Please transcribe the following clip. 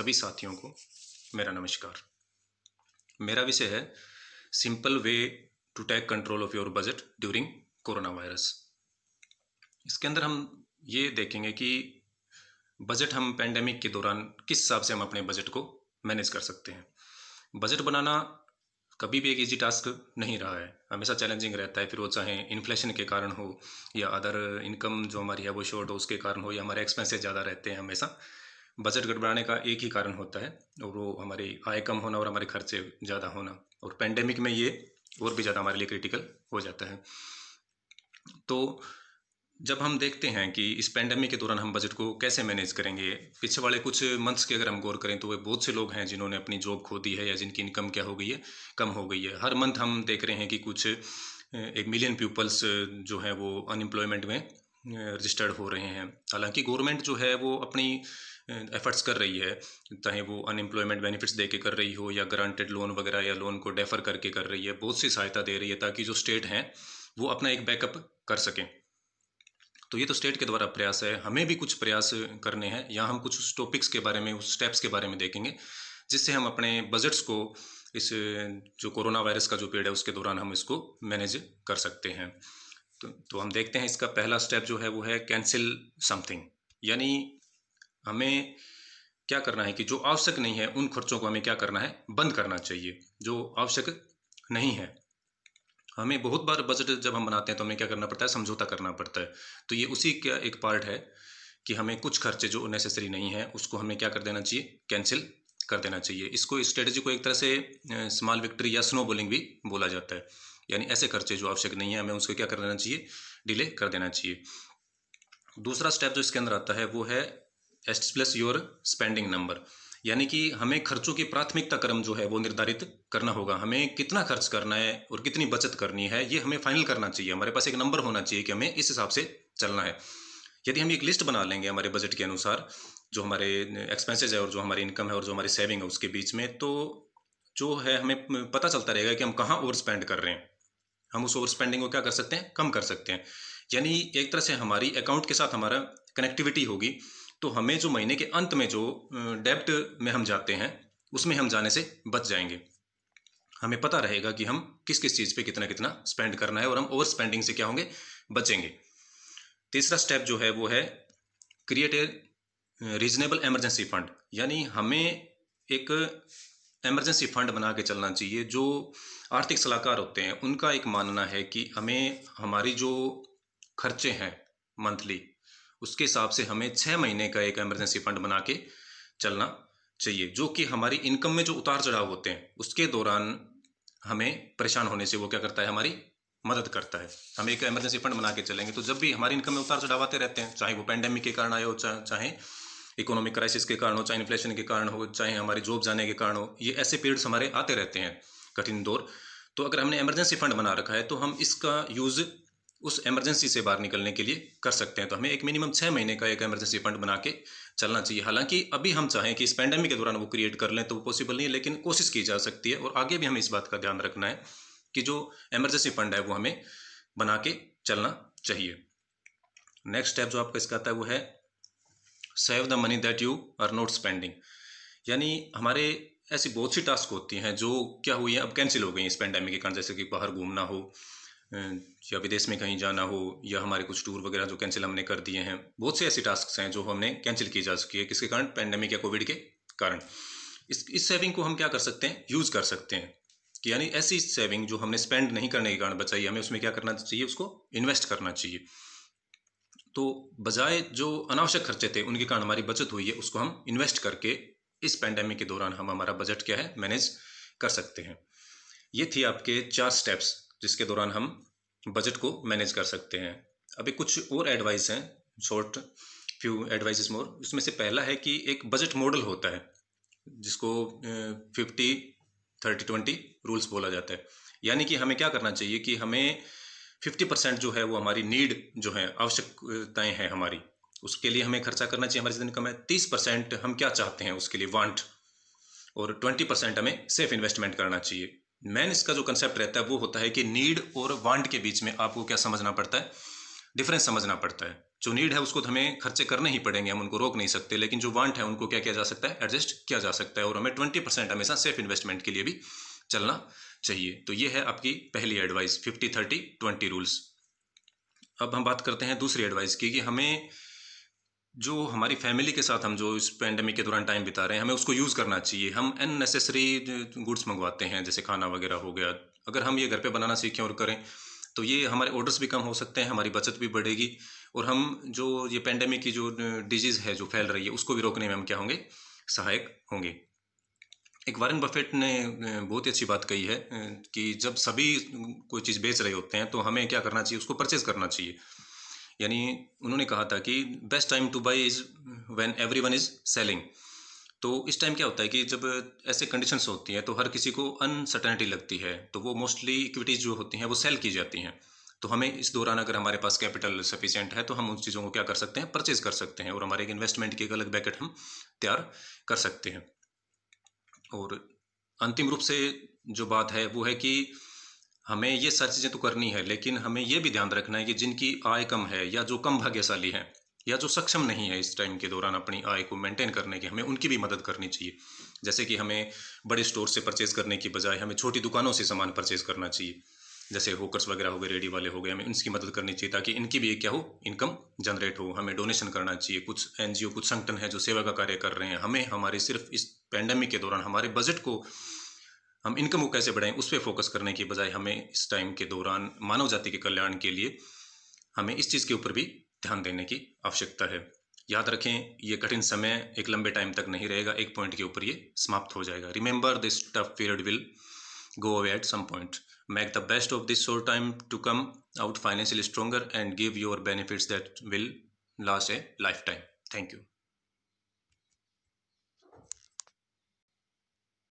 सभी साथियों को मेरा नमस्कार। मेरा विषय है simple way to take control of your budget during corona virus. इसके अंदर हम ये देखेंगे कि बजट हम पेंडेमिक के दौरान किस हिसाब से हम अपने बजट को मैनेज कर सकते हैं। बजट बनाना कभी भी एक इजी टास्क नहीं रहा है, हमेशा चैलेंजिंग रहता है। फिर वो चाहे इन्फ्लेशन के कारण हो या अदर इनकम जो हमारी है वो शॉर्ट हो उसके कारण हो, या हमारे एक्सपेंसेस ज़्यादा रहते हैं। हमेशा बजट गड़बड़ाने का एक ही कारण होता है और वो हमारी आय कम होना और हमारे खर्चे ज़्यादा होना। और पेंडेमिक में ये और भी ज़्यादा हमारे लिए क्रिटिकल हो जाता है। तो जब हम देखते हैं कि इस पेंडेमिक के दौरान हम बजट को कैसे मैनेज करेंगे, पीछे वाले कुछ मंथ्स की अगर हम गौर करें तो वे बहुत से लोग हैं जिन्होंने अपनी जॉब खो दी है या जिनकी इनकम क्या हो गई है, कम हो गई है। हर मंथ हम देख रहे हैं कि कुछ 1 मिलियन पीपल्स जो हैं वो अनएम्प्लॉयमेंट में रजिस्टर्ड हो रहे हैं। हालांकि गवर्नमेंट जो है वो अपनी एफर्ट्स कर रही है, चाहे वो अनएम्प्लॉयमेंट बेनिफिट्स दे के कर रही हो या ग्रांटेड लोन वगैरह या लोन को डेफर करके कर रही है। बहुत सी सहायता दे रही है ताकि जो स्टेट हैं वो अपना एक बैकअप कर सकें। तो ये तो स्टेट के द्वारा प्रयास है, हमें भी कुछ प्रयास करने हैं। यहाँ हम कुछ उस टॉपिक्स के बारे में, उस स्टेप्स के बारे में देखेंगे जिससे हम अपने बजट्स को इस जो कोरोना वायरस का जो पीरियड है उसके दौरान हम इसको मैनेज कर सकते हैं। तो हम देखते हैं इसका पहला स्टेप जो है वो है कैंसिल समथिंग। यानी हमें क्या करना है कि जो आवश्यक नहीं है उन खर्चों को हमें क्या करना है, बंद करना चाहिए। जो आवश्यक नहीं है, हमें बहुत बार बजट जब हम बनाते हैं तो हमें क्या करना पड़ता है, समझौता करना पड़ता है। तो ये उसी का एक पार्ट है कि हमें कुछ खर्चे जो नेसेसरी नहीं है उसको हमें क्या कर देना चाहिए, कैंसिल कर देना चाहिए। इसको स्ट्रेटजी को एक तरह से स्मॉल विक्ट्री या स्नो बॉलिंग भी बोला जाता है। यानी ऐसे खर्चे जो आवश्यक नहीं है हमें उसको क्या कर देना चाहिए, डिले कर देना चाहिए। दूसरा स्टेप जो इसके अंदर आता है वो है एस्टेब्लिश योर स्पेंडिंग नंबर। यानी कि हमें खर्चों की प्राथमिकता क्रम जो है वो निर्धारित करना होगा। हमें कितना खर्च करना है और कितनी बचत करनी है ये हमें फाइनल करना चाहिए। हमारे पास एक नंबर होना चाहिए कि हमें इस हिसाब से चलना है। यदि हम एक लिस्ट बना लेंगे हमारे बजट के अनुसार, जो हमारे एक्सपेंसेस है और जो हमारी इनकम है और जो हमारी सेविंग है उसके बीच में, तो जो है हमें पता चलता रहेगा कि हम कहाँ ओवर स्पेंड कर रहे हैं। हम उस ओवर स्पेंडिंग को क्या कर सकते हैं, कम कर सकते हैं। यानी एक तरह से हमारी अकाउंट के साथ हमारा कनेक्टिविटी होगी। तो हमें जो महीने के अंत में जो डेब्ट में हम जाते हैं उसमें हम जाने से बच जाएंगे। हमें पता रहेगा कि हम किस किस चीज़ पे कितना कितना स्पेंड करना है और हम ओवर स्पेंडिंग से क्या होंगे, बचेंगे। तीसरा स्टेप जो है वो है create a reasonable emergency fund. यानी हमें एक इमरजेंसी फंड बना के चलना चाहिए। जो आर्थिक सलाहकार होते हैं उनका एक मानना है कि हमें हमारी जो खर्चे हैं मंथली उसके हिसाब से हमें 6 महीने का एक इमरजेंसी फंड बना के चलना चाहिए, जो कि हमारी इनकम में जो उतार चढ़ाव होते हैं उसके दौरान हमें परेशान होने से वो क्या करता है, हमारी मदद करता है। हम एक इमरजेंसी फंड बना के चलेंगे तो जब भी हमारी इनकम में उतार चढ़ाव आते रहते हैं, चाहे वो पेंडेमिक के कारण आए हो, चाहे इकोनॉमिक क्राइसिस के कारण हो, चाहे इन्फ्लेशन के कारण हो, चाहे हमारी जॉब जाने के कारण हो, ये ऐसे पीरियड्स हमारे आते रहते हैं, कठिन दौर। तो अगर हमने इमरजेंसी फंड बना रखा है तो हम इसका यूज़ उस इमरजेंसी से बाहर निकलने के लिए कर सकते हैं। तो हमें एक मिनिमम 6 महीने का एक इमरजेंसी फंड बना के चलना चाहिए। हालांकि अभी हम चाहें कि इस पेंडेमिक के दौरान वो क्रिएट कर लें तो वो पॉसिबल नहीं है, लेकिन कोशिश की जा सकती है। और आगे भी हमें इस बात का ध्यान रखना है कि जो इमरजेंसी फंड है वो हमें बना के चलना चाहिए। नेक्स्ट स्टेप जो आपका इसका आता है वो है save the money that you are not spending. यानी हमारे ऐसी बहुत सी टास्क होती हैं जो क्या हुई है, अब कैंसिल हो गई इस पेंडेमिक के कारण। जैसे कि बाहर घूमना हो या विदेश में कहीं जाना हो, या हमारे कुछ टूर वगैरह जो कैंसिल हमने कर दिए हैं। बहुत से ऐसी टास्क हैं जो हमने कैंसिल की जा सकी है, किसके कारण, पेंडेमिक या कोविड के कारण। इस सेविंग को हम क्या कर सकते हैं, यूज़ कर सकते हैं। कि यानी ऐसी सेविंग जो हमने स्पेंड नहीं करने के कारण बचाई, हमें उसमें क्या करना चाहिए, उसको इन्वेस्ट करना चाहिए। तो बजाय जो अनावश्यक खर्चे थे उनके कारण हमारी बचत हुई है, उसको हम इन्वेस्ट करके इस पेंडेमिक के दौरान हम हमारा बजट क्या है, मैनेज कर सकते हैं। ये थी आपके 4 स्टेप्स जिसके दौरान हम बजट को मैनेज कर सकते हैं। अभी कुछ और एडवाइस हैं, शॉर्ट फ्यू एडवाइसेस मोर। उसमें से पहला है कि एक बजट मॉडल होता है जिसको 50-30-20 रूल्स बोला जाता है। यानी कि हमें क्या करना चाहिए कि हमें 50% जो है वो हमारी नीड जो है, आवश्यकताएं हैं हमारी, उसके लिए हमें खर्चा करना चाहिए। हमारी जितनी इनकम है 30% हम क्या चाहते हैं उसके लिए, वांट, और 20% हमें सेफ इन्वेस्टमेंट करना चाहिए। मेन इसका जो कंसेप्ट रहता है वो होता है कि नीड और वांट के बीच में आपको क्या समझना पड़ता है, डिफरेंस समझना पड़ता है। जो नीड है उसको तो हमें खर्चे करने ही पड़ेंगे, हम उनको रोक नहीं सकते, लेकिन जो वांट है उनको क्या किया जा सकता है, एडजस्ट किया जा सकता है, और हमें 20% हमेशा सेफ इन्वेस्टमेंट के लिए भी चलना चाहिए। तो ये है आपकी पहली एडवाइस, 50-30-20 रूल्स। अब हम बात करते हैं दूसरी एडवाइस की, कि हमें जो हमारी फैमिली के साथ हम जो इस पेंडेमिक के दौरान टाइम बिता रहे हैं, हमें उसको यूज़ करना चाहिए। हम अननेसेसरी गुड्स मंगवाते हैं, जैसे खाना वगैरह हो गया, अगर हम ये घर पे बनाना सीखें और करें तो ये हमारे ऑर्डर्स भी कम हो सकते हैं, हमारी बचत भी बढ़ेगी, और हम जो ये पेंडेमिक की जो डिजीज़ है जो फैल रही है उसको भी रोकने में हम क्या होंगे, सहायक होंगे। एक वॉरेन बफेट ने बहुत ही अच्छी बात कही है कि जब सभी कोई चीज़ बेच रहे होते हैं तो हमें क्या करना चाहिए, उसको परचेज करना चाहिए। यानी उन्होंने कहा था कि best time two by is when everyone is selling. तो इस टाइम क्या होता है कि जब ऐसे कंडीशंस होती हैं तो हर किसी को अनसर्टेनिटी लगती है, तो वो मोस्टली इक्विटीज़ जो होती हैं वो सेल की जाती हैं। तो हमें इस दौरान अगर हमारे पास कैपिटल सफिशिएंट है तो हम उन चीज़ों को क्या कर सकते हैं, परचेज कर सकते हैं, और हमारे एक इन्वेस्टमेंट की एक अलग बैकेट हम तैयार कर सकते हैं। और अंतिम रूप से जो बात है वो है कि हमें ये सारी चीज़ें तो करनी है, लेकिन हमें ये भी ध्यान रखना है कि जिनकी आय कम है या जो कम भाग्यशाली हैं या जो सक्षम नहीं है इस टाइम के दौरान अपनी आय को मेंटेन करने की, हमें उनकी भी मदद करनी चाहिए। जैसे कि हमें बड़े स्टोर से परचेज़ करने की बजाय हमें छोटी दुकानों से सामान परचेज़ करना चाहिए, जैसे होकर्स वगैरह हो गए, रेडी वाले हो गए, हमें इनकी मदद करनी चाहिए ताकि इनकी भी क्या हो, इनकम जनरेट हो। हमें डोनेशन करना चाहिए, कुछ एनजीओ, कुछ संगठन है जो सेवा का कार्य कर रहे हैं, हमें हमारे सिर्फ इस पैंडेमिक के दौरान हमारे बजट को, हम इनकम को कैसे बढ़ाएं उस पर फोकस करने की बजाय हमें इस टाइम के दौरान मानव जाति के कल्याण के लिए हमें इस चीज़ के ऊपर भी ध्यान देने की आवश्यकता है। याद रखें, ये कठिन समय एक लंबे टाइम तक नहीं रहेगा, एक पॉइंट के ऊपर ये समाप्त हो जाएगा। Remember this tough period will go away at some point. Make the best of this short time to come out financially stronger and give your benefits that will last a lifetime. Thank you.